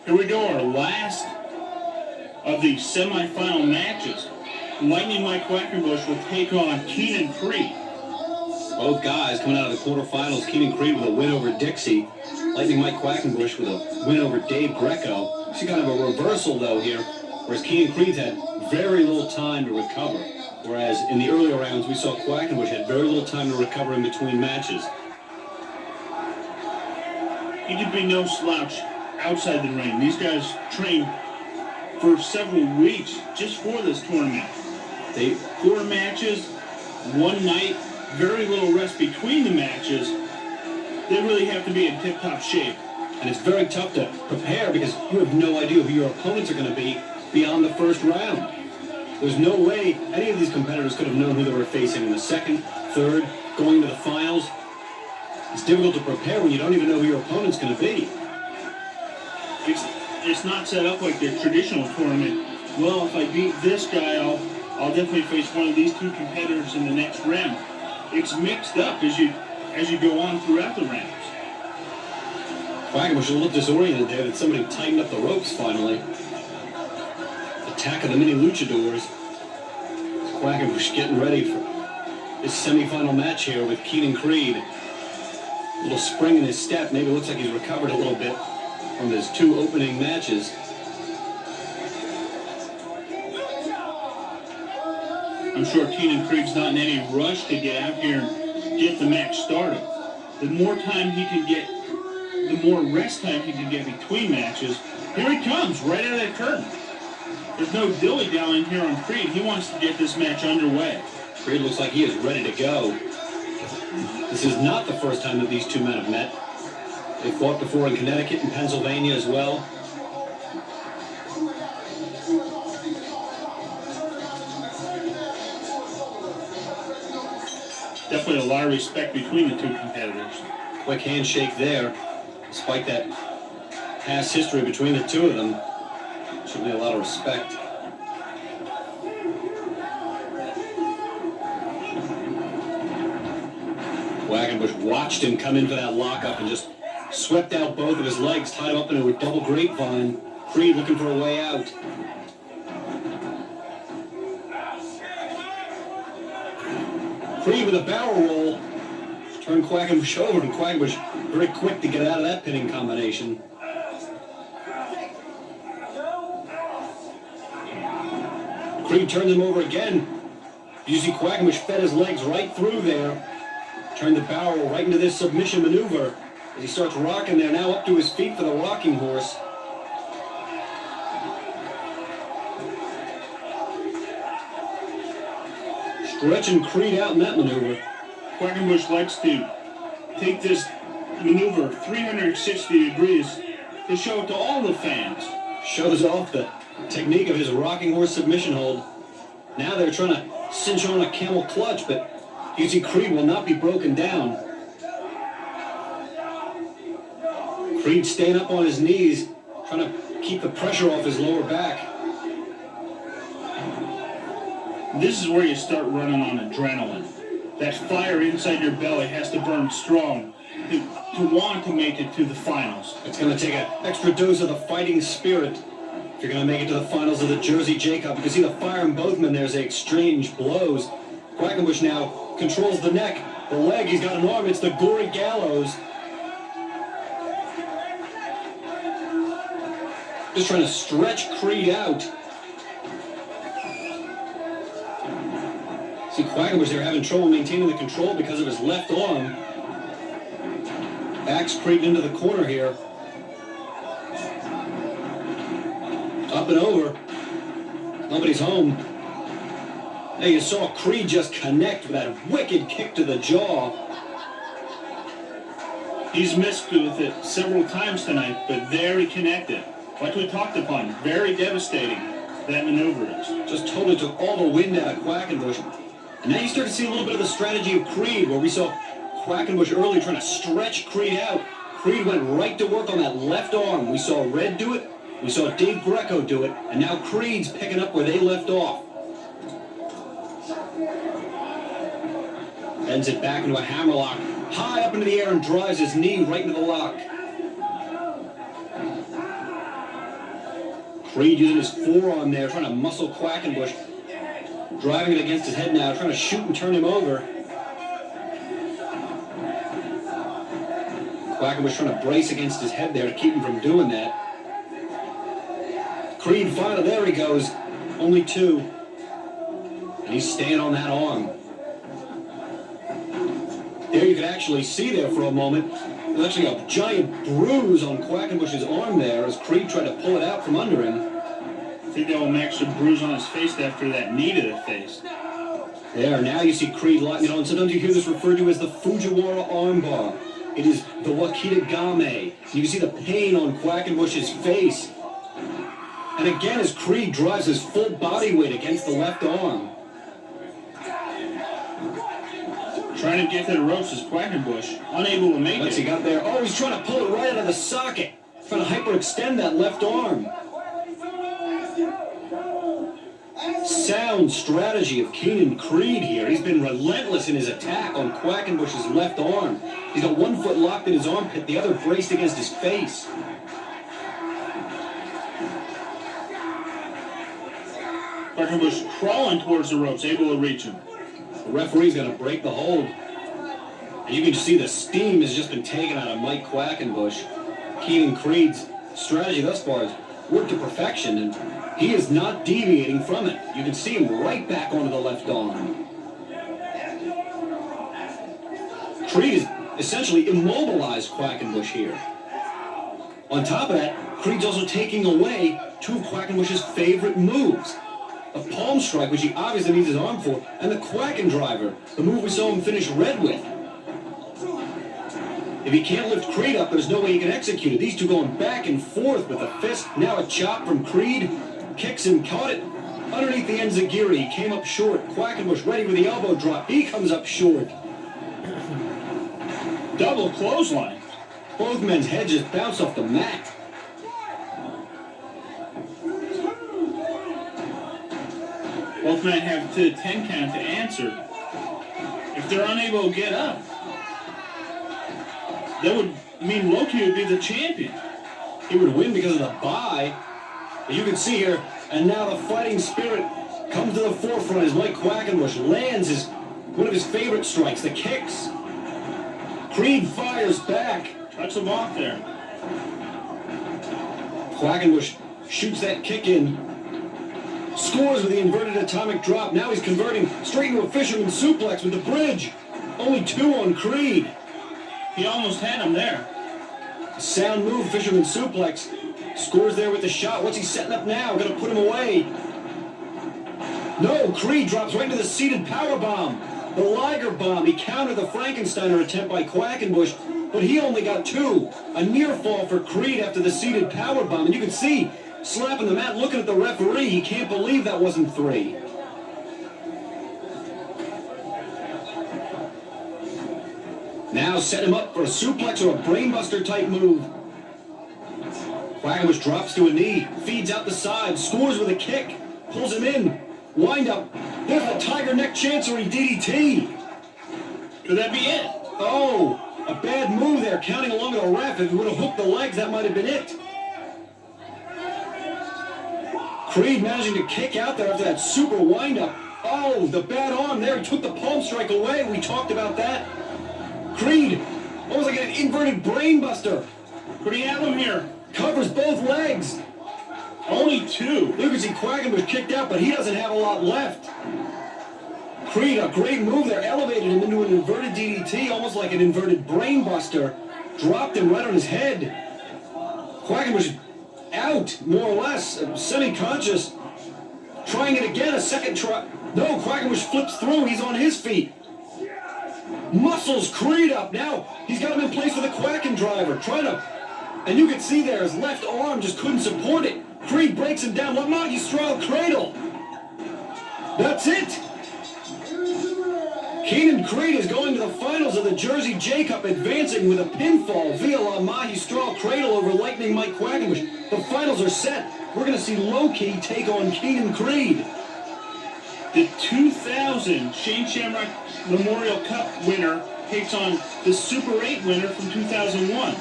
Here we go, our last of the semifinal matches. Lightning Mike Quackenbush will take on Qenaan Creed. Both guys coming out of the quarterfinals. Qenaan Creed with a win over Dixie. Lightning Mike Quackenbush with a win over Dave Greco. See kind of a reversal, though, here, whereas Qenaan Creed's had very little time to recover. Whereas in the earlier rounds, we saw Quackenbush had very little time to recover in between matches. He could be no slouch outside the ring. These guys trained for several weeks just for this tournament. 4 matches, one night, very little rest between the matches. They really have to be in tip-top shape. And it's very tough to prepare because you have no idea who your opponents are going to be beyond the first round. There's no way any of these competitors could have known who they were facing in the second, third, going to the finals. It's difficult to prepare when you don't even know who your opponent's going to be. It's not set up like the traditional tournament. Well, if I beat this guy, I'll definitely face one of these 2 competitors in the next round. It's mixed up as you go on throughout the rounds. Quackenbush a little disoriented there that somebody tightened up the ropes finally. Attack of the mini luchadors. Quackenbush getting ready for his semifinal match here with Qenaan Creed. A little spring in his step. Maybe it looks like he's recovered a little bit from his 2 opening matches. I'm sure Qenaan Creed's not in any rush to get out here and get the match started. The more time he can get, the more rest time he can get between matches. Here he comes, right out of the curtain. There's no dilly-dallying here on Creed. He wants to get this match underway. Creed looks like he is ready to go. This is not the first time that these 2 men have met. They fought before in Connecticut and Pennsylvania as well. Definitely a lot of respect between the 2 competitors. Quick handshake there, despite that past history between the 2 of them. Certainly a lot of respect. Quackenbush watched him come in for that lockup and just swept out both of his legs, tied him up into a double grapevine. Creed looking for a way out. Creed with a barrel roll. Turned Quackenbush over, and Quackenbush very quick to get out of that pinning combination. Creed turned him over again. You see Quackenbush fed his legs right through there. Turned the barrel right into this submission maneuver as he starts rocking there, now up to his feet for the rocking horse. Stretching Creed out in that maneuver. Quackenbush likes to take this maneuver 360 degrees to show it to all the fans. Shows off the technique of his rocking horse submission hold. Now they're trying to cinch on a camel clutch, but you see Creed will not be broken down. Creed staying up on his knees, trying to keep the pressure off his lower back. This is where you start running on adrenaline. That fire inside your belly has to burn strong to want to make it to the finals. It's going to take an extra dose of the fighting spirit if you're going to make it to the finals of the Jersey J-Cup. You can see the fire in both men there as they exchange blows. Quackenbush now controls the neck, the leg, he's got an arm, it's the gory gallows. Just trying to stretch Creed out. See Quackenbush there having trouble maintaining the control because of his left arm. Backs Creed into the corner here. Up and over. Nobody's home. Now you saw Creed just connect with that wicked kick to the jaw. He's missed with it several times tonight, but very connected. Like we talked upon, very devastating, that maneuver is. Just totally took all the wind out of Quackenbush. And now you start to see a little bit of the strategy of Creed, where we saw Quackenbush early trying to stretch Creed out. Creed went right to work on that left arm. We saw Red do it, we saw Dave Greco do it, and now Creed's picking up where they left off. Bends it back into a hammerlock, high up into the air and drives his knee right into the lock. Creed using his forearm there, trying to muscle Quackenbush. Driving it against his head now, trying to shoot and turn him over. Quackenbush trying to brace against his head there to keep him from doing that. Creed finally, there he goes. Only 2. And he's staying on that arm. There you can actually see there for a moment. There's actually a giant bruise on Quackenbush's arm there as Creed tried to pull it out from under him. I think that will match the bruise on his face after that knee to the face. There, now you see Creed locking it on. Sometimes you hear this referred to as the Fujiwara armbar. It is the Wakita Game. You can see the pain on Quackenbush's face. And again, as Creed drives his full body weight against the left arm. Trying to get to the ropes is Quackenbush, unable to make What's it. he got there? Oh, he's trying to pull it right out of the socket. Trying to hyperextend that left arm. Sound strategy of Qenaan Creed here. He's been relentless in his attack on Quackenbush's left arm. He's got one foot locked in his armpit, the other braced against his face. Quackenbush crawling towards the ropes, able to reach him. The referee's going to break the hold. And you can see the steam has just been taken out of Mike Quackenbush. Qenaan Creed's strategy thus far has worked to perfection, and he is not deviating from it. You can see him right back onto the left arm. Creed has essentially immobilized Quackenbush here. On top of that, Creed's also taking away 2 of Quackenbush's favorite moves. A palm strike, which he obviously needs his arm for, and the Quacken driver, the move we saw him finish red with. If he can't lift Creed up, there's no way he can execute it. These two going back and forth with a fist. Now a chop from Creed. Kicks him, caught it underneath the enziguri. He came up short. Quackenbush ready with the elbow drop. He comes up short. Double clothesline. Both men's heads just bounce off the mat. Both men have to the 10 count to answer. If they're unable to get up, that would mean Loki would be the champion. He would win because of the bye. As you can see here, and now the fighting spirit comes to the forefront as Mike Quackenbush lands one of his favorite strikes, the kicks. Creed fires back. Cuts him off there. Quackenbush shoots that kick in. Scores with the inverted atomic drop. Now he's converting straight into a fisherman suplex with the bridge. Only 2 on Creed. He almost had him there. Sound move, fisherman suplex. Scores there with the shot. What's he setting up now? Gonna put him away. No, Creed drops right into the seated power bomb. The Liger bomb. He countered the Frankensteiner attempt by Quackenbush, but he only got 2. A near fall for Creed after the seated power bomb. And you can see, slapping the mat, looking at the referee, he can't believe that wasn't 3. Now set him up for a suplex or a brainbuster type move. Quackenbush drops to a knee, feeds out the side, scores with a kick, pulls him in, wind up. There's the Tiger Neck Chancery DDT. Could that be it? Oh, a bad move there, counting along with the ref. If he would have hooked the legs, that might have been it. Creed managing to kick out there after that super wind-up. Oh, the bad arm there. He took the palm strike away. We talked about that. Creed, almost like an inverted brainbuster. Could he have him here? Covers both legs. Only 2. You can see Quackenbush kicked out, but he doesn't have a lot left. Creed, a great move there. Elevated him into an inverted DDT, almost like an inverted brainbuster. Dropped him right on his head. Quackenbush out, more or less, semi-conscious. Trying it again, a second try. No, Quackenbush flips through. He's on his feet. Muscles Creed up. Now he's got him in place with a Quacken driver. Trying to... And you can see there, his left arm just couldn't support it. Creed breaks him down. Magistral cradle. That's it. Qenaan Creed is going to the finals of the Jersey J Cup, advancing with a pinfall via La Magistral Cradle over Lightning Mike Quackenbush. The finals are set. We're going to see Loki take on Qenaan Creed. The 2000 Shane Shamrock Memorial Cup winner takes on the Super 8 winner from 2001.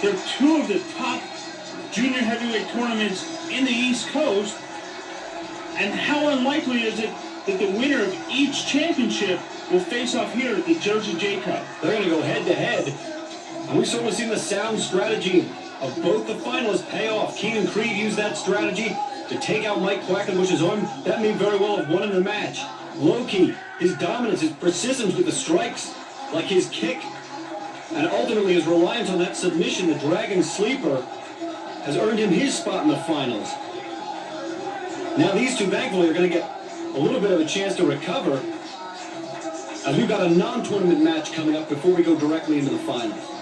They're 2 of the top junior heavyweight tournaments in the East Coast. And how unlikely is it that the winner of each championship will face off here at the Jersey J Cup? They're going to go head-to-head. And we've certainly seen the sound strategy of both the finalists pay off. Qenaan Creed used that strategy to take out Mike Quackenbush's arm. That may very well have won him the match. Low-key, his dominance, his persistence with the strikes, like his kick, and ultimately his reliance on that submission, the Dragon Sleeper, has earned him his spot in the finals. Now these two, thankfully, are going to get a little bit of a chance to recover, as we've got a non-tournament match coming up before we go directly into the finals.